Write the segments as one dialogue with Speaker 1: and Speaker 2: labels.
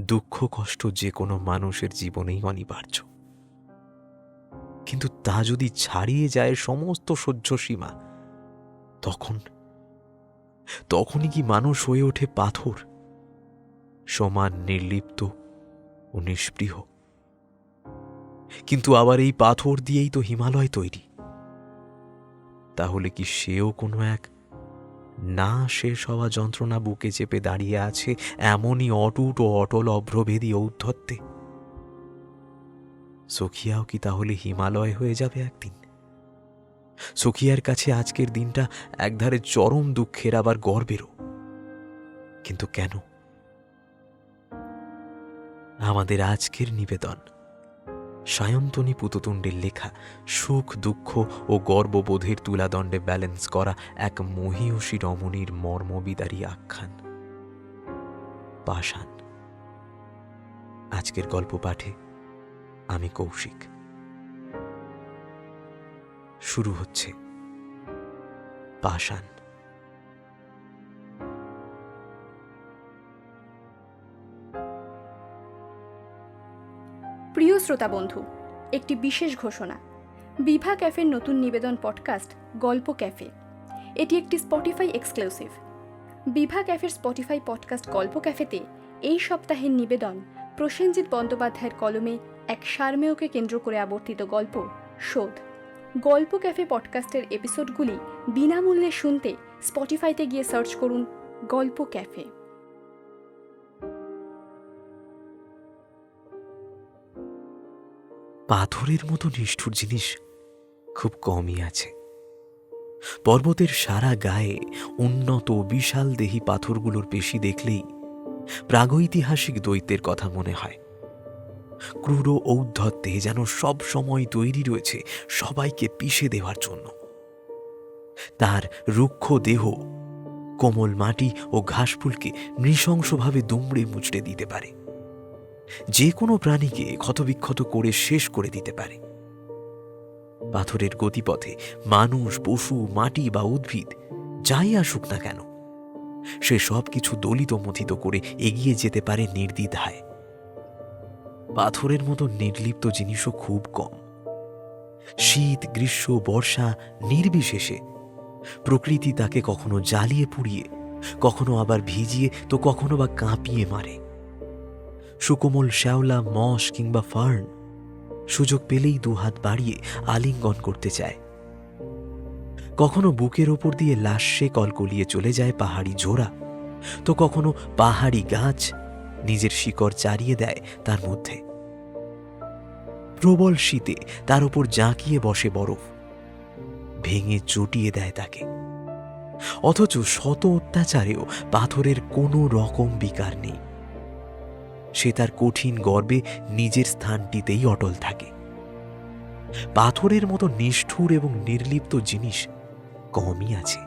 Speaker 1: দুঃখ কষ্ট যে কোনো মানুষের জীবনেই অনিবার্য, কিন্তু তা যদি ছাড়িয়ে যায় সমস্ত সহ্য সীমা, তখনই কি মানুষ হয়ে ওঠে পাথর, সমান নির্লিপ্ত ও নিষ্পৃহ? কিন্তু আবার এই পাথর দিয়েই তো হিমালয় তৈরি। তাহলে কি সেও কোনো এক না শেষ হওয়া যন্ত্রণা বুকে চেপে দাঁড়িয়ে আছে এমনই অটুট ও অটল অভ্রভেদী ঔদ্ধত্যে? সখিয়াও কি তাহলে হিমালয় হয়ে যাবে একদিন? সখিয়ার কাছে আজকের দিনটা একধারে চরম দুঃখের আবার গর্বেরও। কিন্তু কেন? আমাদের আজকের নিবেদন সায়ন্তনী পুততুণ্ডের লেখা সুখ দুঃখ ও গর্ববোধের তুলাদণ্ডে ব্যালেন্স করা এক মহীয়সী রমণীর মর্মবিদারী আখ্যান পাষাণ। আজকের গল্প পাঠে আমি কৌশিক। শুরু হচ্ছে পাষাণ।
Speaker 2: প্রিয় শ্রোতা বন্ধু, একটি বিশেষ ঘোষণা। বিভা ক্যাফের নতুন নিবেদন পডকাস্ট গল্প ক্যাফে, এটি একটি স্পটিফাই এক্সক্লুসিভ। বিভা ক্যাফের স্পটিফাই পডকাস্ট গল্প ক্যাফেতে এই সপ্তাহের নিবেদন প্রসেনজিৎ বন্দ্যোপাধ্যায়ের কলমে এক সারমেয়কে কেন্দ্র করে আবর্তিত গল্প শোধ। গল্প ক্যাফে পডকাস্টের এপিসোডগুলি বিনামূল্যে শুনতে স্পটিফাইতে গিয়ে সার্চ করুন গল্প ক্যাফে।
Speaker 1: পাথরের মতো নিষ্ঠুর জিনিস খুব কমই আছে। পর্বতের সারা গায়ে উন্নত বিশাল দেহী পাথরগুলোর পেশি দেখলেই প্রাগৈতিহাসিক দৈত্যের কথা মনে হয়। ক্রূর ঔদ্ধত্যে যেন সব সময় তৈরি রয়েছে সবাইকে পিষে দেওয়ার জন্য। তার রুক্ষ দেহ কোমল মাটি ও ঘাসফুলকে নৃশংসভাবে দুমড়ে মুচড়ে দিতে পারে, যে কোনো প্রাণীকে ক্ষতবিক্ষত করে শেষ করে দিতে পারে। পাথরের গতিপথে মানুষ, পশু, মাটি বা উদ্ভিদ যাই আসুক না কেন, সে সব কিছু দলিত মথিত করে এগিয়ে যেতে পারে নির্দ্বিধায়। পাথরের মতো নির্লিপ্ত জিনিসও খুব কম। শীত, গ্রীষ্ম, বর্ষা নির্বিশেষে প্রকৃতি তাকে কখনো জ্বালিয়ে পুড়িয়ে, কখনো আবার ভিজিয়ে, তো কখনো বা কাঁপিয়ে মারে। সুকোমল শ্যাওলা, মস কিংবা ফার্ন সুযোগ পেলেই দুহাত বাড়িয়ে আলিঙ্গন করতে চায়। কখনো বুকের ওপর দিয়ে লাশে কলকলিয়ে চলে যায় পাহাড়ি ঝোড়া, তো কখনো পাহাড়ি গাছ নিজের শিকড় চারিয়ে দেয় তার মধ্যে। প্রবল শীতে তার উপর জাঁকিয়ে বসে বরফ, ভেঙে চটিয়ে দেয় তাকে। অথচ শত অত্যাচারেও পাথরের কোনো রকম বিকার নেই। সে তার কঠিন গর্বে নিজের স্থানটিতেই অটল থাকে। পাথরের মতো নিষ্ঠুর এবং নির্লিপ্ত জিনিস কমই আছে।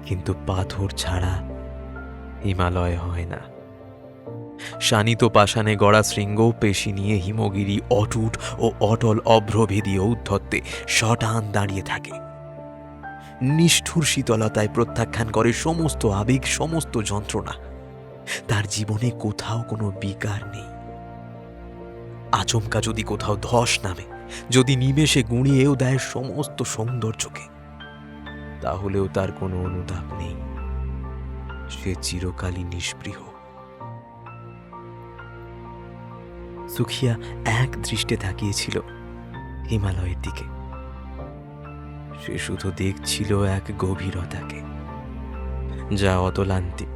Speaker 1: কিন্তু পাথর ছাড়া হিমালয় হয় না। শানিত পাষাণে গড়া শৃঙ্গ পেশি নিয়ে হিমগিরি অটুট ও অটল অভ্রভেদী ঔদ্ধত্যে শটান দাঁড়িয়ে থাকে। নিষ্ঠুর শীতলতায় প্রত্যাখ্যান করে সমস্ত আবেগ, সমস্ত যন্ত্রণা। তার জীবনে কোথাও কোনো বিকার নেই। আচমকা যদি কোথাও ধস নামে, যদি নিমেষে গুঁড়িয়েও দেয় সমস্ত সৌন্দর্যকে, তাহলেও তার কোনো অনুতাপ নেই। সে চিরকালই নিষ্পৃহ। সুখিয়া এক দৃষ্টে তাকিয়েছিল হিমালয়ের দিকে। সে শুধু দেখছিল এক গভীরতাকে, যা অতলান্তিক,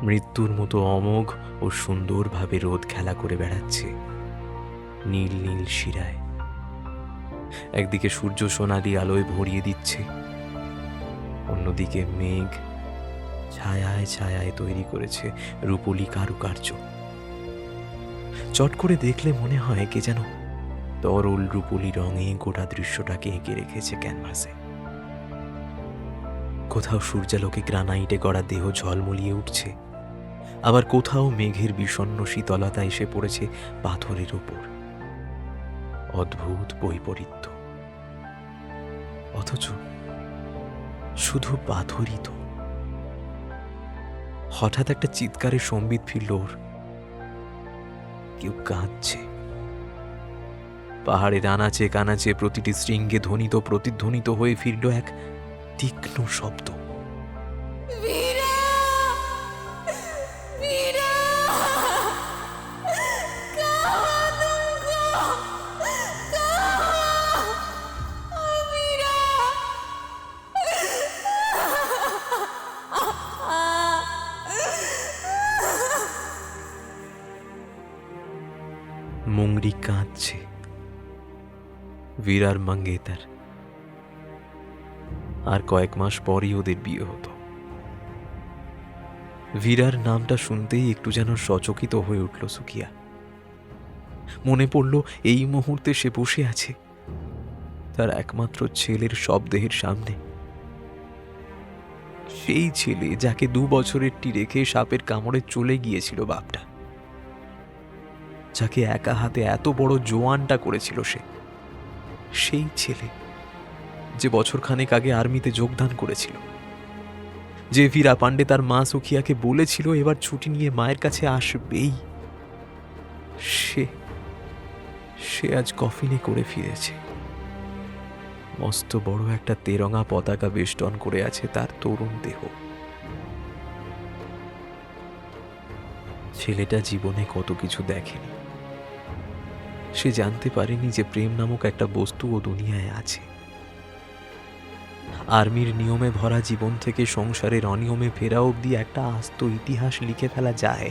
Speaker 1: মৃত্যুর মতো অমোঘ ও সুন্দরভাবে রোদ খেলা করে বেড়াচ্ছে নীল নীল শিরায়। একদিকে সূর্য সোনালি আলোয় ভরিয়ে দিচ্ছে, অন্যদিকে মেঘ ছায়ায় ছায়ায় তৈরি করেছে রূপলি কারুকার্য। চট করে দেখলে মনে হয় কে যেন তরল রূপলি রঙে গোটা দৃশ্যটাকে এঁকে রেখেছে ক্যানভাসে। কোথাও সূর্যালোকে গ্রানাইটে গড়া দেহ ঝলমলিয়ে উঠছে, আবার কোথাও মেঘের বিষণ্ণ শীতলতা এসে পড়েছে পাথরের ওপর। অদ্ভুত বৈপরীত্য। অথচ শুধু পাথরই তো। হঠাৎ একটা চিৎকারের সম্বিত ফিরল ওর। কেউ কাঁদছে। পাহাড়ের আনাচে কানাচে প্রতিটি শৃঙ্গে ধ্বনিত প্রতিধ্বনিত হয়ে ফিরল এক তীক্ষ্ণ শব্দ। মুংরি কাঁদছে। বীরার মঙ্গেতার। আর কয়েক মাস পরই ওদের বিয়ে হতো। বীরার নামটা শুনতেই একটু যেন সচকিত হয়ে উঠল সুকিয়া। মনে পড়ল এই মুহূর্তে সে বসে আছে তার একমাত্র ছেলের শবদেহের সামনে। সেই ছেলে যাকে 2 বছরেরটি রেখে সাপের কামড়ে চলে গিয়েছিল বাপটা, যাকে একা হাতে এত বড় জোয়ানটা করেছিল সে। সেই ছেলে যে বছরখানেক আগে আর্মিতে যোগদান করেছিল, যে বীরা পান্ডে তার মা সুখিয়াকে বলেছিল এবার ছুটি নিয়ে মায়ের কাছে আসবেই, সে আজ কফিনে করে ফিরেছে। মস্ত বড় একটা তেরঙা পতাকা বেষ্টন করে আছে তার তরুণ দেহ। ছেলেটা জীবনে কত কিছু দেখেনি। সে জানতে পারেনি যে প্রেম নামক একটা বস্তু ও দুনিয়ায় আছে। আর্মির নিয়মে ভরা জীবন থেকে সংসারের অনিয়মে ফেরা অবধি একটা আস্ত ইতিহাস লিখে ফেলা যায়,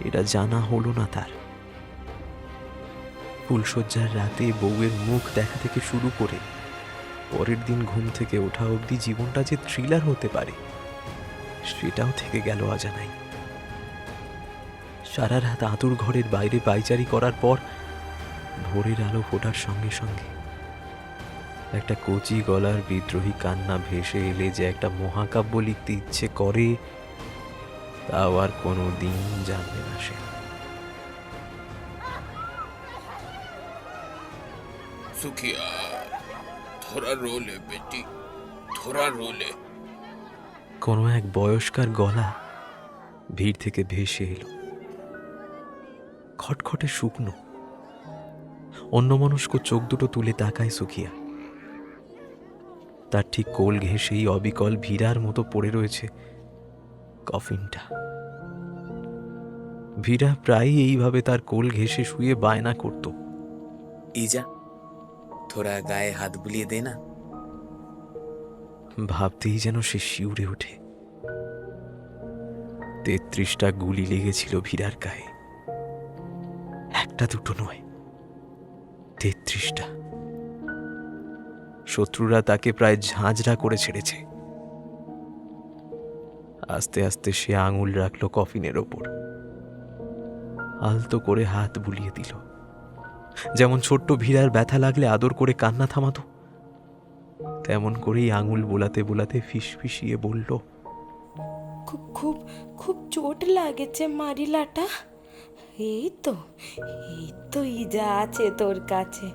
Speaker 1: এটা জানা হলো না তার। ফুলশয্যার রাতে বউয়ের মুখ দেখা থেকে শুরু করে পরের দিন ঘুম থেকে ওঠা অবধি জীবনটা যে থ্রিলার হতে পারে সেটাও থেকে গেল অজানাই। সারা রাত আতুর ঘরের বাইরে পায়চারি করার পর ভোরের আলো ফোটার সঙ্গে সঙ্গে একটা কচি গলার বিদ্রোহী কান্না ভেসে এলে যে একটা মহাকাব্য লিখতে ইচ্ছে করে তাও আর কোনো দিন জানবে না সে।
Speaker 3: सुखिया थोड़ा रो ले बेटी, थोड़ा रो ले।
Speaker 1: কোনো এক বয়স্কার গলা ভিড় থেকে ভেসে এলো, খটখটে শুকনো। অন্যমনস্ক চোখ দুটো তুলে তাকায় সুখিয়া। তার ঠিক কোল ঘেঁষেই অবিকল ভীরার মতো পড়ে রয়েছে কফিনটা। ভীরা প্রায়ই এইভাবে তার কোল ঘেঁষে শুয়ে বায়না করত,
Speaker 4: ইজা থোড়া গায়ে হাত বুলিয়ে দে না।
Speaker 1: ভাবতেই যেন সে শিউরে ওঠে। 33টা গুলি লেগেছিল ভীরার গায়ে, একটা দুটো নয়, 33টা। শত্রুরা তাকে প্রায় ঝাঁঝরা করে ছেড়েছে। আস্তে আস্তে সে আঙুল রাখলো কফিনের ওপর, আলতো করে হাত বুলিয়ে দিল, যেমন ছোট্ট ভীরার ব্যথা লাগলে আদর করে কান্না থামাতো তেমন করেই আঙুল বোলাতে বোলাতে ফিসফিসিয়ে বলল,
Speaker 5: খুব খুব খুব চোট লাগেছে মারিলাটা। এই তো ইজা আছে তোর কাছে।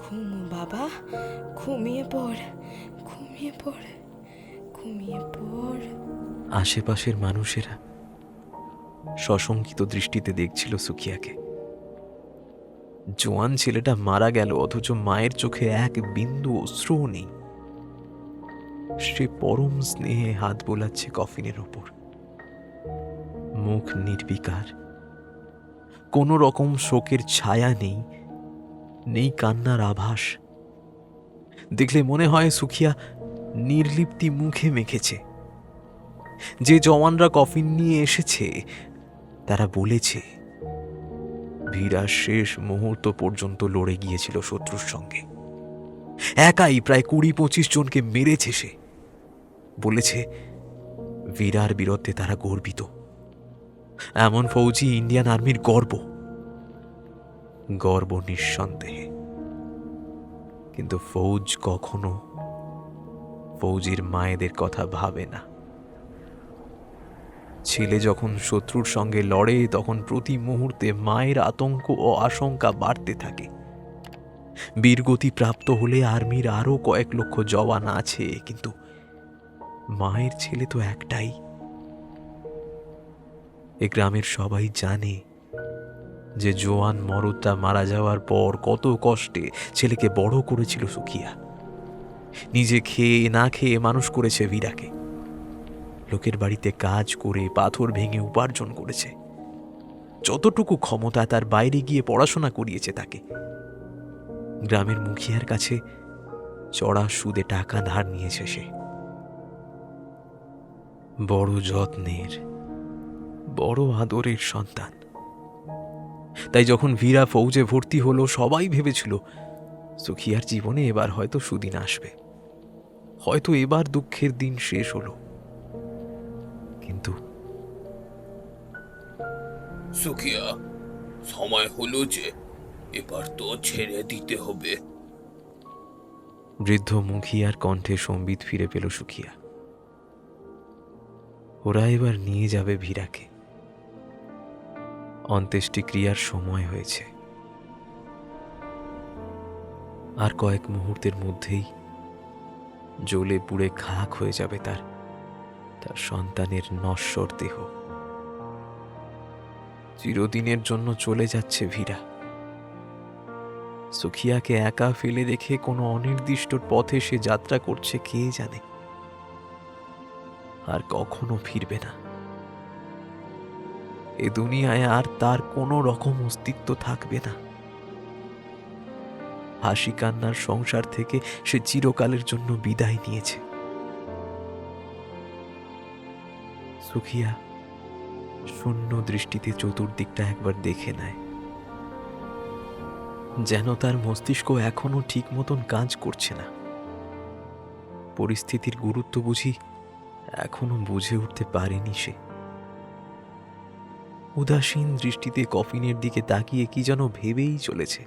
Speaker 5: ঘুমো বাবা, ঘুমিয়ে পড়, ঘুমিয়ে পড়, ঘুমিয়ে পড়।
Speaker 1: আশেপাশের মানুষেরা সশঙ্কিত দৃষ্টিতে দেখছিল সুখিয়াকে। জোয়ান ছেলেটা মারা গেল অথচ মায়ের চোখে এক বিন্দু অশ্রুও নেই। সে পরম স্নেহে হাত বোলাচ্ছে কফিনের ওপর, মুখ নির্বিকার, কোনো রকম শোকের ছায়া নেই, নেই কান্নার আভাস। দেখলে মনে হয় সুখিয়া নির্লিপ্তি মুখে মেখেছে। যে জওয়ানরা কফিন নিয়ে এসেছে তারা বলেছে ভীরা শেষ মুহূর্ত পর্যন্ত লড়ে গিয়েছিল শত্রুর সঙ্গে। একাই প্রায় 20-25 জনকে মেরেছে সে। বলেছে বীরার বিরুদ্ধে তারা গর্বিত। এমন ফৌজি ইন্ডিয়ান আর্মির গর্ব, গর্ব নিঃসন্দেহে। কিন্তু ফৌজ কখনো ফৌজির মায়েদের কথা ভাবে না। ছেলে যখন শত্রুর সঙ্গে লড়ে তখন প্রতি মুহূর্তে মায়ের আতঙ্ক ও আশঙ্কা বাড়তে থাকে। বীরগতি প্রাপ্ত হলে আর্মির আরো কয়েক লক্ষ জওয়ান আছে, কিন্তু মায়ের ছেলে তো একটাই, এ গ্রামের সবাই জানে যে জোয়ান মরদটা মারা যাওয়ার পর কত কষ্টে ছেলেকে বড় করেছিল সুখিয়া। নিজে খেয়ে না খেয়ে মানুষ করেছে ভীরাকে। লোকের বাড়িতে কাজ করে পাথর ভেঙে উপার্জন করেছে। যতটুকু ক্ষমতা তার বাইরে গিয়ে পড়াশোনা করিয়েছে তাকে। গ্রামের মুখিয়ার কাছে চড়া সুদে টাকা ধার নিয়েছে সে। বড় যত্নের, বড় আদরের সন্তান। তাই যখন ভীরা ফৌজে ভর্তি হলো সবাই ভেবেছিল সুখিয়ার জীবনে এবার হয়তো সুদিন আসবে, হয়তো এবার দুঃখের দিন শেষ হলো। কিন্তু
Speaker 3: সুখিয়া, সময় হলো যে এবার তো ছেড়ে দিতে হবে।
Speaker 1: বৃদ্ধ মুখিয়ার কণ্ঠে সম্বিত ফিরে পেল সুখিয়া। ওরা এবার নিয়ে যাবে ভীরাকে। অন্ত্যেষ্টিক্রিয়ার সময় হয়েছে। আর কয়েক মুহূর্তের মধ্যেই জ্বলে পুড়ে খাক হয়ে যাবে তার সন্তানের নশ্বর দেহ। চিরদিনের জন্য চলে যাচ্ছে ভীরা। সুখিয়াকে একা ফেলে রেখে কোনো অনির্দিষ্ট পথে সে যাত্রা করছে কে জানে। আর কখনো ফিরবে না। এ দুনিয়ায় আর তার কোনো রকম অস্তিত্ব থাকবে না। হাসি কান্নার সংসার থেকে সে চিরকালের জন্য বিদায় নিয়েছে। সুখিয়া শূন্য দৃষ্টিতে চতুর্দিকটা একবার দেখে নেয়, যেন তার মস্তিষ্ক এখনো ঠিক মতন কাজ করছে না। পরিস্থিতির গুরুত্ব বুঝি এখনো বুঝে উঠতে পারেনি সে। উদাসীন দৃষ্টিতে কফিনের দিকে তাকিয়ে কি যেন ভেবেই চলেছে।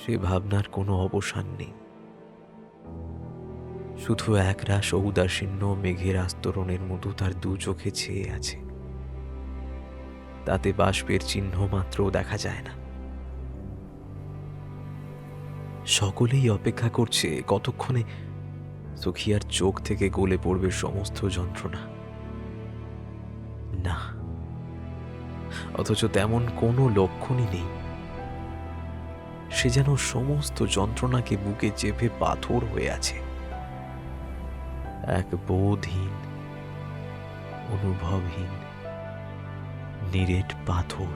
Speaker 1: সে ভাবনার কোনো অবসান নেই। শুধু একরাশ ঔদাসীন্য মেঘের আস্তরণের মতো তার দু চোখে ছেয়ে আছে। তাতে বাষ্পের চিহ্ন মাত্রও দেখা যায় না। সকলেই অপেক্ষা করছে কতক্ষণে সুখিয়ার চোখ থেকে গলে পড়বে সমস্ত যন্ত্রণা। না, অথচ তেমন কোনো লক্ষণই নেই। সে যেন সমস্ত যন্ত্রণাকে বুকে চেপে পাথর হয়ে আছে। এক বোধহীন, অনুভবহীন, নিরেট পাথর।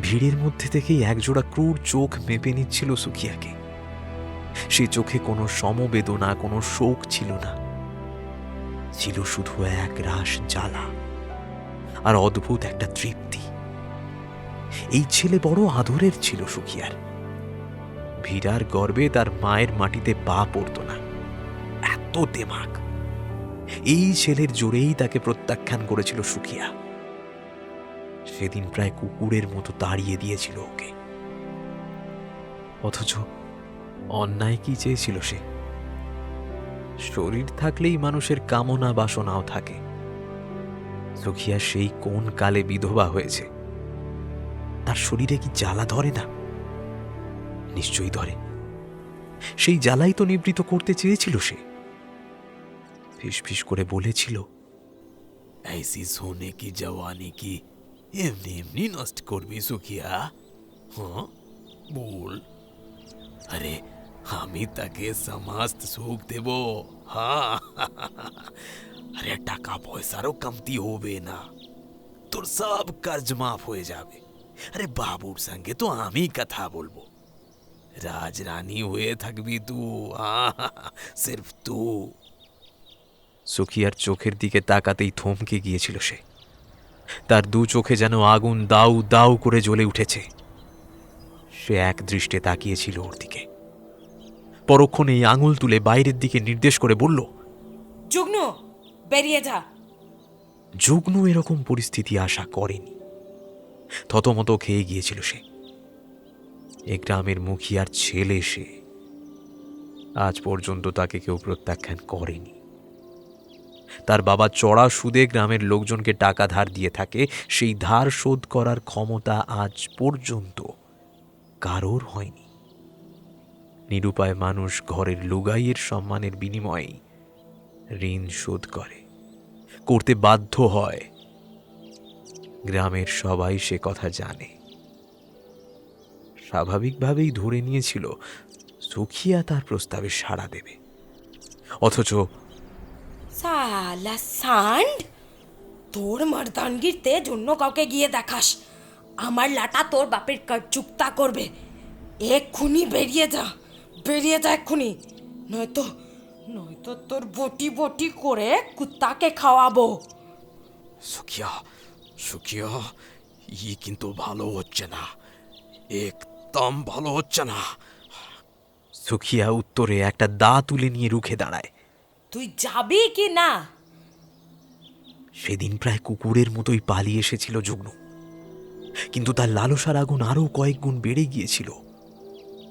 Speaker 1: ভিড়ের মধ্যে থেকেই একজোড়া ক্রূর চোখ মেপে নিচ্ছিল সুখিয়াকে। সে চোখে কোনো সমবেদনা, কোনো শোক ছিল না। ছিল শুধু এক রাশ জ্বালা আর অদ্ভুত একটা তৃপ্তি। এই ছেলে বড় আদরের ছিল সুখিয়ার। ভীরার গর্বে তার মায়ের মাটিতে পা পড়ত না, এত দেমাক। এই ছেলের জোরেই তাকে প্রত্যাখ্যান করেছিল সুখিয়া। সেদিন প্রায় কুকুরের মতো তাড়িয়ে দিয়েছিল ওকে। অথচ অন্যায় কি চেয়েছিল সে? শরীর থাকলেই মানুষের কামনা বাসনাও থাকে। সুখিয়া সেই কোন কালে বিধবা হয়েছে? তার শরীরে কি জ্বালা ধরে না? নিশ্চয়ই ধরে। সেই জ্বালাই তো নিবৃত করতে চেয়েছিল সে। ফিসফিস করে বলেছিল, ऐसी सोने की जवानी की এমনি এমনি নষ্ট করবি সুখিয়া? হ্যাঁ বল। আরে আমি তাকে সমস্ত সুখ দেব। হ্যাঁ, আরে টাকা পয়সারও কমতি হবে না। তোর সব কাজ মাফ হয়ে যাবে। আরে বাবুর সঙ্গে তো আমি কথা বলবো। রাজরানী হয়ে থাকবি তুই, সির্ফ তুই। সুখিয়ার চোখের দিকে তাকাতেই থমকে গিয়েছিল সে। তার দু চোখে যেন আগুন দাউ দাউ করে জ্বলে উঠেছে। সে এক দৃষ্টে তাকিয়েছিল ওর দিকে। পরক্ষণেই আঙুল তুলে বাইরের দিকে নির্দেশ করে বলল,
Speaker 5: যুগ্ন, বেরিয়ে যা।
Speaker 1: যুগ্ন এরকম পরিস্থিতি আশা করেনি। থতমত খেয়ে গিয়েছিল সে। এ গ্রামের মুখিয়ার ছেলে সে। আজ পর্যন্ত তাকে কেউ প্রত্যাখ্যান করেনি। তার বাবা চড়া সুদে গ্রামের লোকজনকে টাকা ধার দিয়ে থাকে। সেই ধার শোধ করার ক্ষমতা আজ পর্যন্ত কারোর হয়নি। নিরুপায় মানুষ ঘরের লুগাইয়ের সম্মানের বিনিময়ে ঋণ শোধ করে। করতে বাধ্য হয়। গ্রামের সবাই সে কথা জানে। স্বাভাবিকভাবেই ধরে নিয়েছিল সুখিয়া তার প্রস্তাবে সাড়া দেবে, অথচ
Speaker 5: সালা সান্ড, তোর মর্দানগির তেজ অন্য কাউকে গিয়ে দেখাস, আমার লাটা তোর বাপের কাজ চুক্তা করবে। এক্ষুনি বেরিয়ে যা এক্ষুনি, নয়তো নয়তো তোর বটি বটি করে কুত্তাকে খাওয়াবো।
Speaker 3: সুখিয়া, সুখিয়া, ই কিন্তু ভালো হচ্ছে না, একদম ভালো হচ্ছে না।
Speaker 1: সুখিয়া উত্তরে একটা দা তুলে নিয়ে রুখে দাঁড়ায়।
Speaker 5: তুই যাবি কি না?
Speaker 1: সেদিন প্রায় কুকুরের মতোই পালিয়ে এসেছিল যুগ্ন, কিন্তু তার লালসার আগুন আরো কয়েক গুণ বেড়ে গিয়েছিল।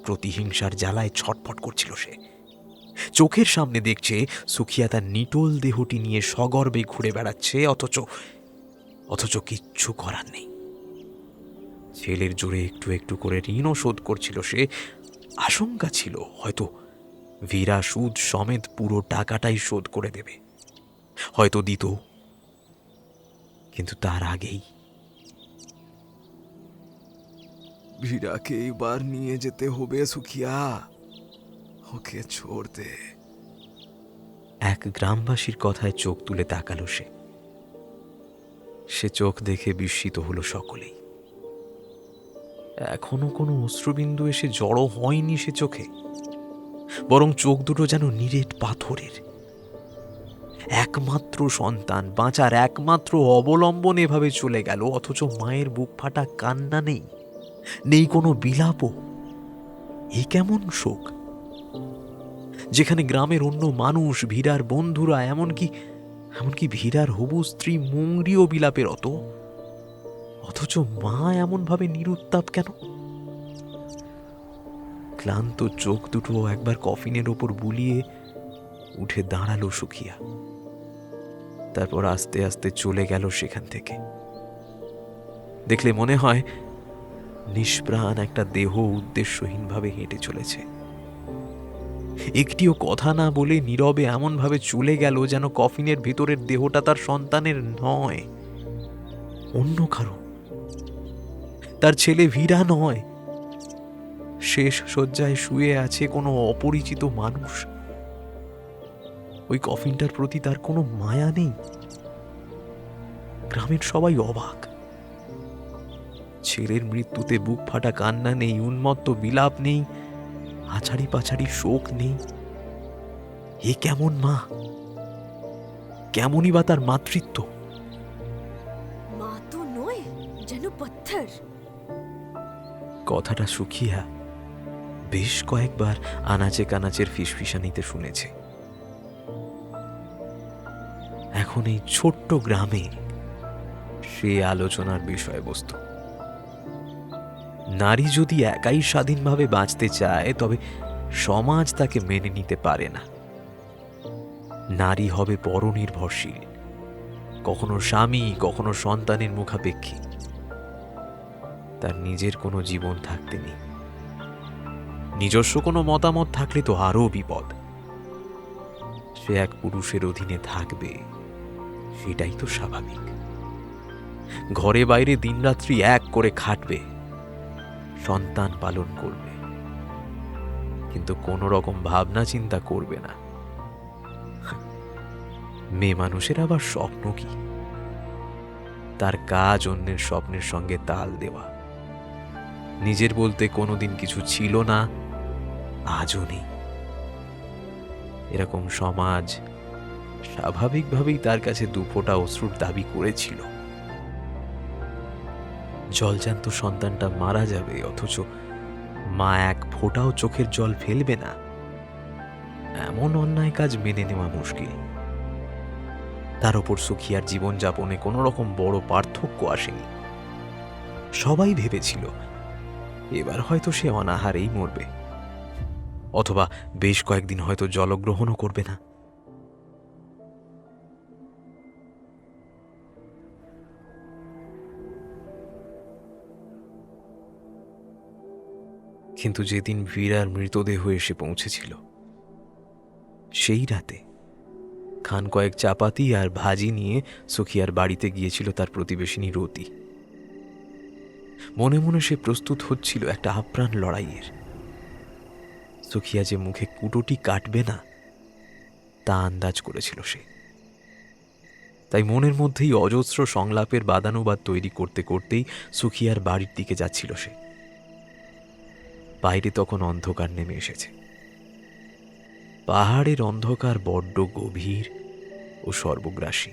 Speaker 1: প্রতিহিংসার জ্বালায় ছটফট করছিল সে। চোখের সামনে দেখছে সুখিয়া তার নিটোল দেহটি নিয়ে সগর্বে ঘুরে বেড়াচ্ছে, অথচ কিচ্ছু করার নেই। ছেলের জোরে একটু একটু করে ঋণও শোধ করছিল সে। আশঙ্কা ছিল হয়তো ভীরা সুদ সমেত পুরো টাকাটাই শোধ করে দেবে, হয়তো দিত। কিন্তু তার আগেই
Speaker 3: ভীরাকে এবার নিয়ে যেতে হবে সুখিয়া, ওকে ছোড় দে।
Speaker 1: এক গ্রামবাসীর কথায় চোখ তুলে তাকালো সে চোখ দেখে বিস্মিত হলো সকলেই। এখনো কোনো অশ্রুবিন্দু এসে জড়ো হয়নি সে চোখে, বরং চোখ দুটো যেন নিরেট পাথরের। একমাত্র সন্তান, বাঁচার একমাত্র অবলম্বন এভাবে চলে গেল, অথচ মায়ের বুক ফাটা কান্না নেই, নেই কোনো বিলাপও। এ কেমন শোক, যেখানে গ্রামের অন্য মানুষ, ভীরার বন্ধুরা, এমনকি ভীরার হবু স্ত্রী মুংরিও বিলাপের অথচ মা এমন ভাবে নিরুত্তাপ কেন? ক্লান্ত চোখ দুটো একবার কফিনের ওপর বুলিয়ে উঠে দাঁড়ালো সুখিয়া। তারপর আস্তে আস্তে চলে গেল সেখান থেকে। দেখলে মনে হয় নিষ্প্রাণ একটা দেহ উদ্দেশ্যহীনভাবে হেঁটে চলেছে। একটিও কথা না বলে নীরবে এমনভাবে চলে গেল যেন কফিনের ভিতরের দেহটা তার সন্তানের নয়, অন্য কারো, তার ছেলে ভীরা নয়। শেষ শয্যায় শুয়ে আছে কোনো অপরিচিত মানুষ। ওই কফিনটার প্রতি তার কোনো মায়া নেই। গ্রামের সবাই অবাক। ছেলের মৃত্যুতে বুক ফাটা কান্না নেই, উন্মত্ত বিলাপ নেই, আছাড়ি পাছাড়ি শোক নেই। এ কেমন মা, কেমনই বা তার মাতৃত্ব?
Speaker 6: মা তো নয়, যেন পাথর।
Speaker 1: কথাটা সুখিয়া বেশ কয়েকবার আনাচে কানাচের ফিসফিসানিতে শুনেছে। এখন এই ছোট্ট গ্রামে সে আলোচনার বিষয়বস্তু। নারী যদি একাই স্বাধীনভাবে বাঁচতে চায়, তবে সমাজ তাকে মেনে নিতে পারে না। নারী হবে পরনির্ভরশীল, কখনো স্বামী, কখনো সন্তানের মুখাপেক্ষী। তার নিজের কোনো জীবন থাকতে নেই। নিজস্ব কোনো মতামত থাকলে তো আরও বিপদ। সে এক পুরুষের অধীনে থাকবে, সেটাই তো স্বাভাবিক। ঘরে বাইরে দিনরাত্রি এক করে খাটবে, সন্তান পালন করবে, কিন্তু কোনো রকম ভাবনা চিন্তা করবে না। মেয়ে মানুষের আবার স্বপ্ন কি? তার কাজ অন্যের স্বপ্নের সঙ্গে তাল দেওয়া। নিজের বলতে কোনোদিন কিছু ছিল না, আজও নেই। এরকম সমাজ স্বাভাবিকভাবেই তার কাছে দুফোঁটা অশ্রুর দাবি করেছিল। জলজান্ত সন্তানটা মারা যাবে, অথচ মা এক ফোঁটাও চোখের জল ফেলবে না, এমন অন্যায় কাজ মেনে নেওয়া মুশকিল। তার ওপর সুখিয়ার জীবনযাপনে কোনো রকম বড় পার্থক্য আসেনি। সবাই ভেবেছিল এবার হয়তো সে অনাহারেই মরবে, অথবা বেশ কয়েকদিন হয়তো জলগ্রহণও করবে না। কিন্তু যেদিন ভীরার মৃতদেহ এসে পৌঁছেছিল, সেই রাতে খান কয়েক চাপাতি আর ভাজি নিয়ে সুখিয়ার বাড়িতে গিয়েছিল তার প্রতিবেশিনী রতি। মনে মনে সে প্রস্তুত হচ্ছিল একটা আপ্রাণ লড়াইয়ের। সুখিয়া যে মুখে কুটোটি কাটবে না তা আন্দাজ করেছিল সে। তাই মনের মধ্যেই অজস্র সংলাপের বাদানুবাদ তৈরি করতে করতেই সুখিয়ার বাড়ির দিকে যাচ্ছিল সে। বাইরে তখন অন্ধকার নেমে এসেছে। পাহাড়ের অন্ধকার বড্ড গভীর ও সর্বগ্রাসী।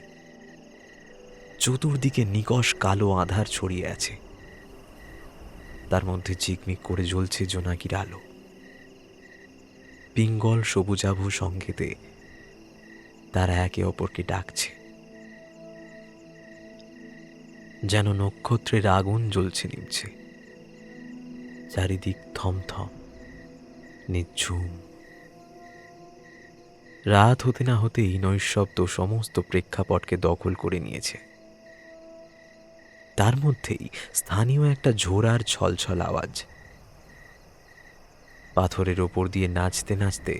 Speaker 1: চতুর্দিকে নিকষ কালো আধার ছড়িয়ে আছে, তার মধ্যে ঝিকমিক করে জ্বলছে জোনাকির আলো। পিঙ্গল সবুজাভ সংকেতে তারা একে অপরকে ডাকছে, যেন নক্ষত্রের আগুন জ্বলছে নিভছে। চারিদিক থমথম নিঝুম। রাত হতে না হতেই নৈশব্দ সমস্ত প্রেক্ষাপটকে দখল করে নিয়েছে। তার মধ্যেই স্থানীয় একটা ঝোড়ার ছলছল আওয়াজ। পাথরের ওপর দিয়ে নাচতে নাচতে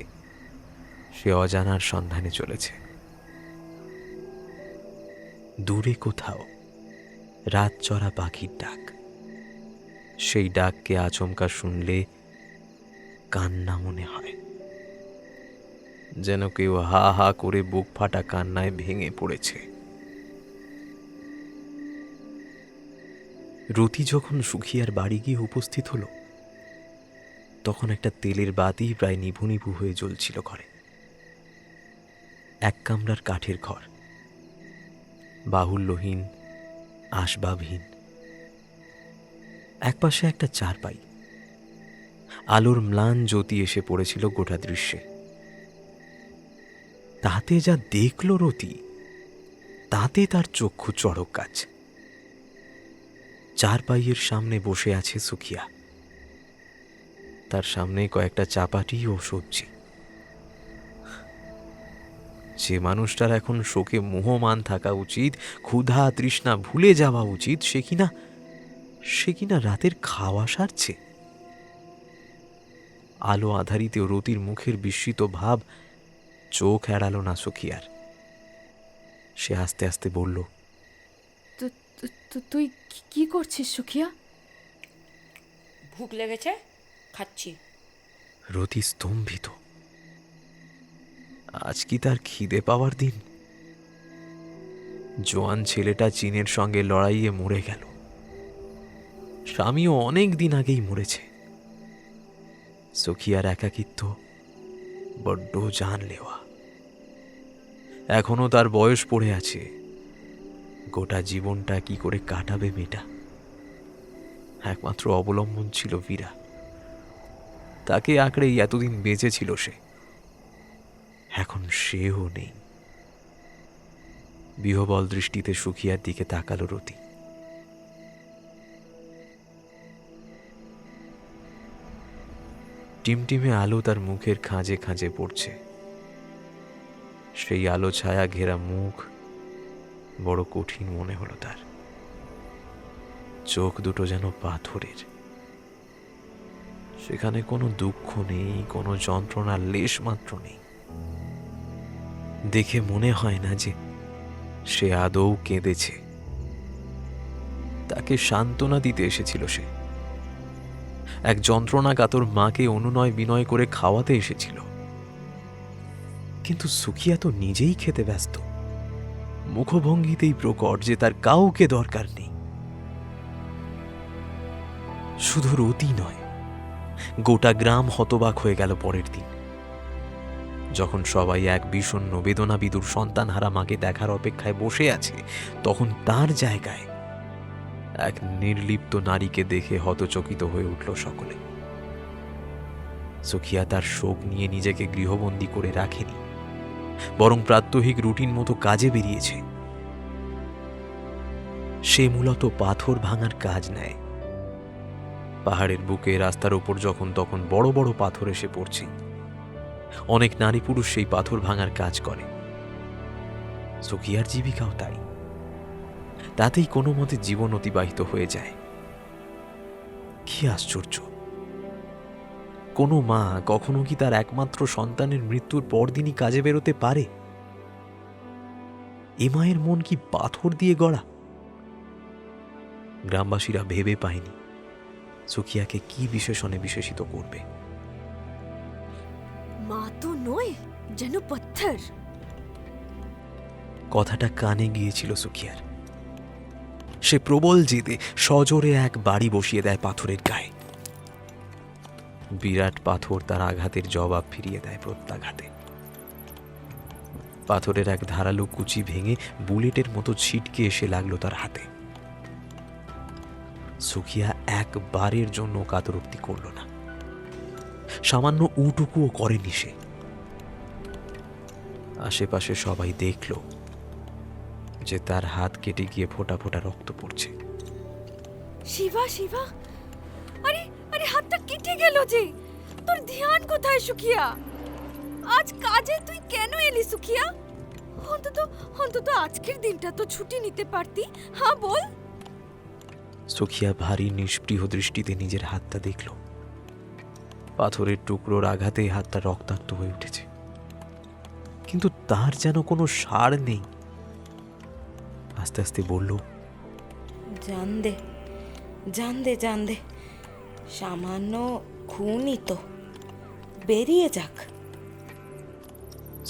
Speaker 1: সে অজানার সন্ধানে চলেছে। দূরে কোথাও রাত চড়া পাখির ডাক। সেই ডাককে আচমকা শুনলে কান্না মনে হয়, যেন কেউ হা হা করে বুক ফাটা কান্নায় ভেঙে পড়েছে। রতি যখন সুখিয়ার বাড়ি গিয়ে উপস্থিত হলো, তখন একটা তেলের বাতি প্রায় নিভু নিভু হয়ে জ্বলছিল ঘরে। এক কামরার কাঠের ঘর, বাহুল্যহীন, আসবাবহীন। একপাশে একটা চারপাই। আলোর ম্লান জ্যোতি এসে পড়েছিল গোটা দৃশ্যে। তাতে যা দেখল রতি, তাতে তার চক্ষু চড়ক গাছ। চারপাইয়ের সামনে বসে আছে সুখিয়া, তার সামনে কয়েকটা চাপাটি ও সবজি। যে মানুষটার এখন শোকে মোহমান থাকা উচিত, ক্ষুধা তৃষ্ণা ভুলে যাওয়া উচিত, সে কিনা রাতের খাওয়া সারছে। আলো আধারিতে রতির মুখের বিস্মিত ভাব চোখ এড়ালো না সুখিয়ার। সে আস্তে আস্তে বলল,
Speaker 2: তুই কি করছিস সুখিয়া?
Speaker 5: ভুক লেগেছে, খাচ্ছি।
Speaker 1: রতি স্তম্ভিত। আজ কি তার খিদে পাওয়ার দিন? জোয়ান ছেলেটা চীনের সঙ্গে লড়াইয়ে মরে গেল। স্বামীও অনেক দিন আগেই মরেছে। সুখিয়ার একাকিত্ব বড্ড জানলেওয়া। এখনো তার বয়স পড়ে আছে। গোটা জীবনটা কি করে কাটাবে মেয়েটা? একমাত্র অবলম্বন ছিল বীরা। তাকে আঁকড়েই এতদিন বেঁচে ছিল সে। এখন সেও নেই। বিহবল দৃষ্টিতে সুখিয়ার দিকে তাকালো রতি। টিমটিমে আলো তার মুখের খাঁজে খাঁজে পড়ছে। সেই আলো ছায়া ঘেরা মুখ বড় কঠিন মনে হলো তার। চোখ দুটো যেন পাথরের। সেখানে কোনো দুঃখ নেই, কোনো যন্ত্রণার লেশ মাত্র নেই। দেখে মনে হয় না যে সে আদৌ কেঁদেছে। তাকে সান্ত্বনা দিতে এসেছিল সে। এক যন্ত্রণাকাতর মাকে অনুনয় বিনয় করে খাওয়াতে এসেছিল। কিন্তু সুখিয়া তো নিজেই খেতে ব্যস্ত। মুখভঙ্গিতেই প্রকট যে তার কাউকে দরকার নেই। শুধু রতি নয়, গোটা গ্রাম হতবাক হয়ে গেল পরের দিন, যখন সবাই এক বিষণ্ণ বেদনাবিদুর সন্তানহারা মাকে দেখার অপেক্ষায় বসে আছে। তখন তার জায়গায় এক নির্লিপ্ত নারীকে দেখে হতচকিত হয়ে উঠল সকলে। সুখিয়া তার শোক নিয়ে নিজেকে গৃহবন্দী করে রাখেনি, বরং প্রাত্যহিক রুটিন মতো কাজে বেরিয়েছে। সে মূলত পাথর ভাঙার কাজ নেয়। পাহাড়ের বুকে রাস্তার উপর যখন তখন বড় বড় পাথর এসে পড়ছে, অনেক নারী পুরুষ সেই পাথর ভাঙার কাজ করে। সুখিয়ার জীবিকাও তাই। তাতেই কোনো মতে জীবন অতিবাহিত হয়ে যায়। কি আশ্চর্য! কোনো মা কখনো কি তার একমাত্র সন্তানের মৃত্যুর পরদিনই কাজে বেরোতে পারে? এ মায়ের মন কি পাথর দিয়ে গড়া? গ্রামবাসীরা ভেবে পায়নি সুখিয়াকে কি বিশেষণে বিশেষিত করবে।
Speaker 6: মা তো নয়, যেন পাথর।
Speaker 1: কথাটা কানে গিয়েছিল সুখিয়ার। সে প্রবল জেদে সজোরে এক বাড়ি বসিয়ে দেয় পাথরের গায়ে। বিরাট পাথর তার আঘাতের জবাব ফিরিয়ে দেয় প্রত্যাঘাতে। পাথরের এক ধারালো কুচি ভেঙে বুলেটের মতো ছিটকে এসে লাগলো তার হাতে। সুখিয়া একবারের জন্য কাতরোক্তি করল না, সামান্য উটুকুও করেনি সে। আশেপাশে সবাই দেখল যে তার হাত কেটে গিয়ে ফোঁটা ফোঁটা রক্ত পড়ছে।
Speaker 6: শিবা, শিবা, আরে আরে, হাতটা কেটে গেল যে। তোর ধ্যান কোথায় সুখিয়া? আজ কাজে তুই কেন এলি সুখিয়া? অন্তত অন্তত আজকের দিনটা তো ছুটি নিতে পারতি। হ্যাঁ বল।
Speaker 1: সুখিয়া ভারী নিষ্পৃহ দৃষ্টিতে নিজের হাতটা দেখল। পাথরের টুকরোর আঘাতে হাতটা রক্তাক্ত হয়ে উঠেছে, কিন্তু তার যেন কোনো সার নেই। আস্তে আস্তে বলল,
Speaker 5: জান দে, জান দে, জান দে, সামান্য খুনই তো, বেরিয়ে যাক।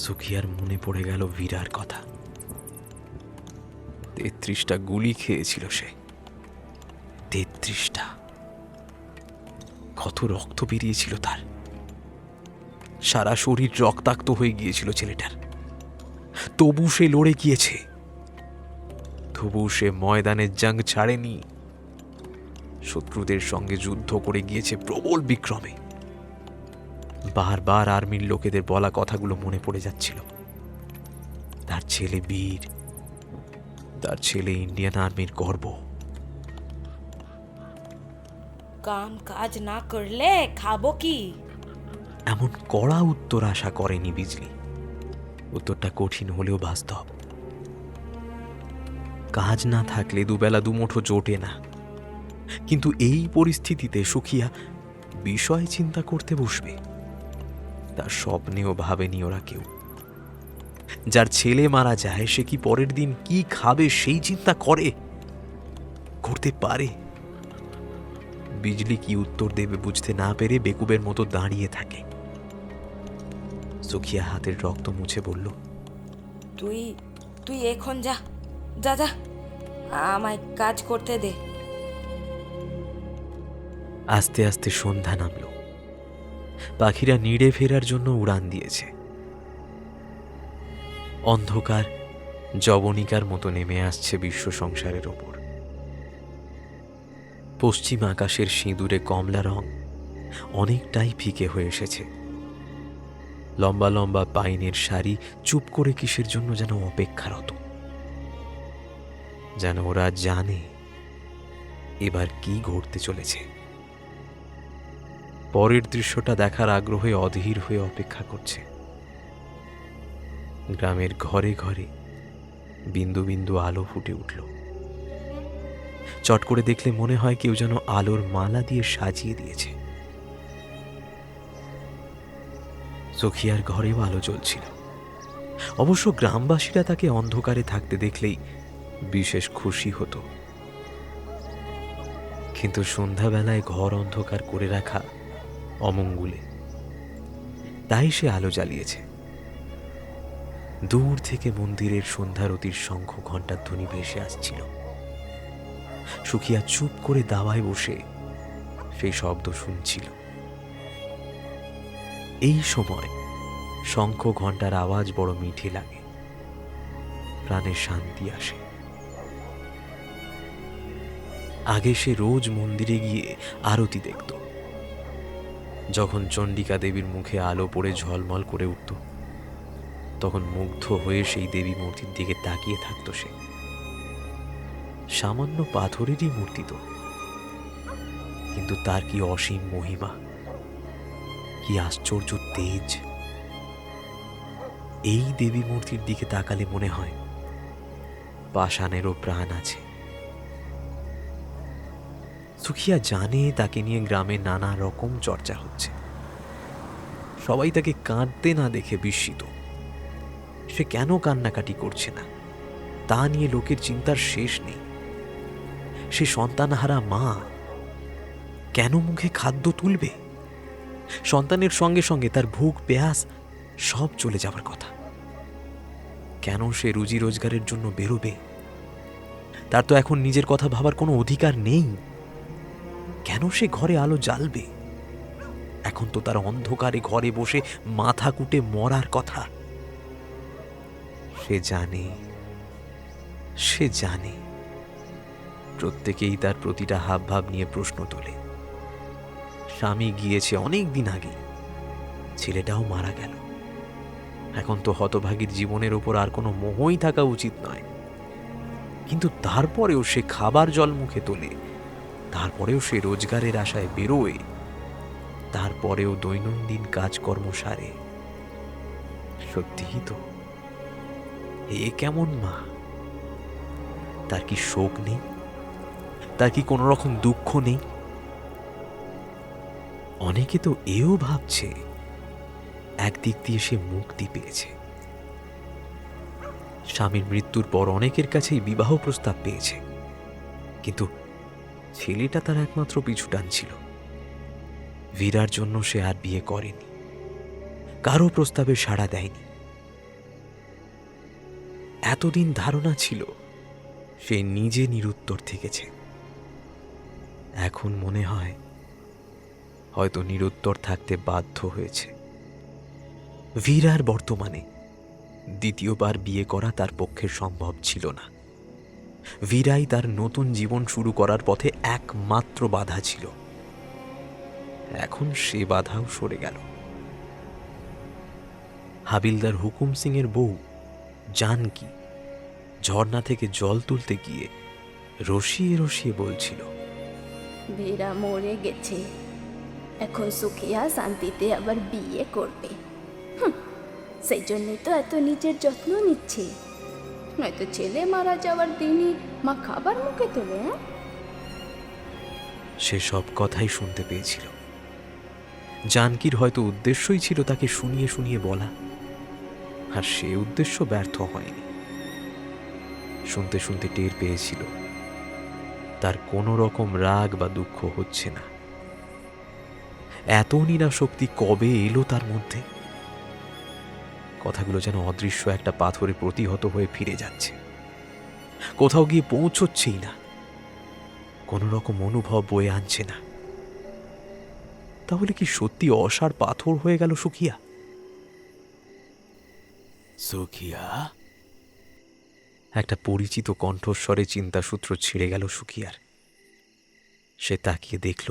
Speaker 1: সুখিয়ার মনে পড়ে গেল বীরার কথা। 33টা গুলি খেয়েছিল সে। 33টা। কত রক্ত বেরিয়েছিল তার। সারা শরীর রক্তাক্ত হয়ে গিয়েছিল ছেলেটার। তবু সে লড়ে গিয়েছে। তবু সে ময়দানের জং ছাড়েনি। শত্রুদের সঙ্গে যুদ্ধ করে গিয়েছে প্রবল বিক্রমে। বারবার আর্মির লোকেদের বলা কথাগুলো মনে পড়ে যাচ্ছিল। তার ছেলে বীর, তার ছেলে ইন্ডিয়ান আর্মির গর্ব।
Speaker 5: কাম কাজ না করলে খাবো কি?
Speaker 1: এমন কড়া উত্তর আশা করেনি বিজলি। উত্তরটা কঠিন হলেও বাস্তব। কাজ না থাকলে দুবেলা দুমুঠো জোটে না, কিন্তু এই পরিস্থিতিতে সুখিয়া বিষয় চিন্তা করতে বসবে, তার স্বপ্নেও ভাবেনি ওরা কেউ। যার ছেলে মারা যায় সে কি পরের দিন কি খাবে সেই চিন্তা করতে পারে? বিজলি কি উত্তর দেবে বুঝতে না পেরে বেকুবের মতো দাঁড়িয়ে থাকে। সুখিয়া হাতের রক্ত মুছে বলল,
Speaker 5: তুই তুই এখন যা, যা যা, আমায় কাজ করতে দে।
Speaker 1: আস্তে আস্তে সন্ধ্যা নামল। পাখিরা নিড়ে ফেরার জন্য উড়ান দিয়েছে। অন্ধকার জবনিকার মতো নেমে আসছে বিশ্ব সংসারের ওপর। পশ্চিম আকাশের সিঁদুরে কমলা রং অনেকটাই ফিকে হয়ে এসেছে। লম্বা লম্বা পাইনের সারি চুপ করে কিসের জন্য যেন অপেক্ষারত। যেন ওরা জানে এবার কি ঘটতে চলেছে। পরের দৃশ্যটা দেখার আগ্রহে অধীর হয়ে অপেক্ষা করছে। গ্রামের ঘরে ঘরে বিন্দু বিন্দু আলো ফুটে উঠল। চট করে দেখলে মনে হয় কেউ যেন আলোর মালা দিয়ে সাজিয়ে দিয়েছে। সুখিয়ার ঘরেও আলো জ্বলছিল। অবশ্য গ্রামবাসীরা তাকে অন্ধকারে থাকতে দেখলেই বিশেষ খুশি হতো, কিন্তু সন্ধ্যাবেলায় ঘর অন্ধকার করে রাখা অমঙ্গলে, তাই সে আলো জ্বালিয়েছে। দূর থেকে মন্দিরের সন্ধ্যারতির শঙ্খ ঘণ্টার ধ্বনি ভেসে আসছিল। সুখিয়া চুপ করে দাওয়ায় বসে সেই শব্দ শুনছিল। এই সময় শঙ্খ ঘণ্টার আওয়াজ বড় মিঠে লাগে, প্রাণে শান্তি আসে। আগে সে রোজ মন্দিরে গিয়ে আরতি দেখত। যখন চণ্ডিকা দেবীর মুখে আলো পড়ে ঝলমল করে উঠত, তখন মুগ্ধ হয়ে সেই দেবী মূর্তির দিকে তাকিয়ে থাকত সে। সামান্য পাথরেরই মূর্তি তো, কিন্তু তার কি অসীম মহিমা, কি আশ্চর্য তেজ। এই দেবী মূর্তির দিকে তাকালে মনে হয় পাষাণেরও প্রাণ আছে। সুখিয়া জানে তাকে নিয়ে গ্রামে নানা রকম চর্চা হচ্ছে। সবাই তাকে কাঁদতে না দেখে বিস্মিত। সে কেন কান্নাকাটি করছে না, তা নিয়ে লোকের চিন্তার শেষ নেই। সে সন্তানহারা মা কেন মুখে খাদ্য তুলবে? সন্তানের সঙ্গে সঙ্গে তার ভুখ পেয়াস সব চলে যাবার কথা। কেন সে রুজি রোজগারের জন্য বেরোবে? তার তো এখন নিজের কথা ভাবার কোনো অধিকার নেই। কেন সে ঘরে আলো জ্বালবে? এখন তো তার অন্ধকারে ঘরে বসে মাথা কুটে মরার কথা। সে জানে প্রত্যেকেই তার প্রতিটা হাবভাব নিয়ে প্রশ্ন তোলে। স্বামী গিয়েছে অনেক দিন আগে, ছেলেটাও মারা গেল। এখন তো হতভাগীর জীবনের ওপর আর কোনো মোহই থাকা উচিত নয়। কিন্তু তারপরেও সে খাবার জল মুখে তোলে, তারপরেও সে রোজগারের আশায় বেরোয়, তারপরেও দৈনন্দিন কাজকর্ম সারে। সত্যিই তো, এ কেমন মা? তার কি শোক নেই? তার কি কোনো রকম দুঃখ নেই? অনেকে তো এও ভাবছে একদিক দিয়ে সে মুক্তি পেয়েছে। স্বামীর মৃত্যুর পর অনেকের কাছেই বিবাহ প্রস্তাব পেয়েছে, কিন্তু ছেলেটা তার একমাত্র পিছু টানছিল। ভীরার জন্য সে আর বিয়ে করেনি, কারো প্রস্তাবে সাড়া দেয়নি। এতদিন ধারণা ছিল সে নিজে নিরুত্তর থেকেছে। এখন মনে হয় হয়তো নিরুত্তর থাকতে বাধ্য হয়েছে। ভীরার বর্তমানে দ্বিতীয়বার বিয়ে করা তার পক্ষে সম্ভব ছিল না। ভীরাই তার নতুন জীবন শুরু করার পথে একমাত্র বাধা ছিল। এখন সে বাধাও সরে গেল। হাবিলদার হুকুম সিং এর বউ জানকী ঝর্ণা থেকে জল তুলতে গিয়ে রসিয়ে রসিয়ে বলছিল,
Speaker 2: ভীরা মরে গেছে, এখন সুখিয়া শান্তিতে আবার বিয়ে করবে। সেই জন্যই তো এত নিজের যত্ন নিচ্ছে, নয়তো ছেলে মারা যাওয়ার দিনই মা খাবার মুখে তোলে।
Speaker 1: সে সব কথাই শুনতে পেয়েছিল। জানকীর হয়তো উদ্দেশ্যই ছিল তাকে শুনিয়ে শুনিয়ে বলা, আর সে উদ্দেশ্য ব্যর্থ হয়নি। শুনতে শুনতে টের পেয়েছিল তার কোনো রকম রাগ বা দুঃখ হচ্ছে না। এত নিরাশক্তি কবে এলো তার মধ্যে? কথাগুলো যেন অদৃশ্য একটা পাথরে প্রতিহত হয়ে ফিরে যাচ্ছে, কোথাও গিয়ে পৌঁছচ্ছেই না, কোন রকম অনুভব বয়ে আনছে না। তাহলে কি সত্যি অসার পাথর হয়ে গেল সুখিয়া? সুখিয়া? একটা পরিচিত কণ্ঠস্বরে চিন্তাসূত্র ছিঁড়ে গেল সুখিয়ার। সে তাকিয়ে দেখল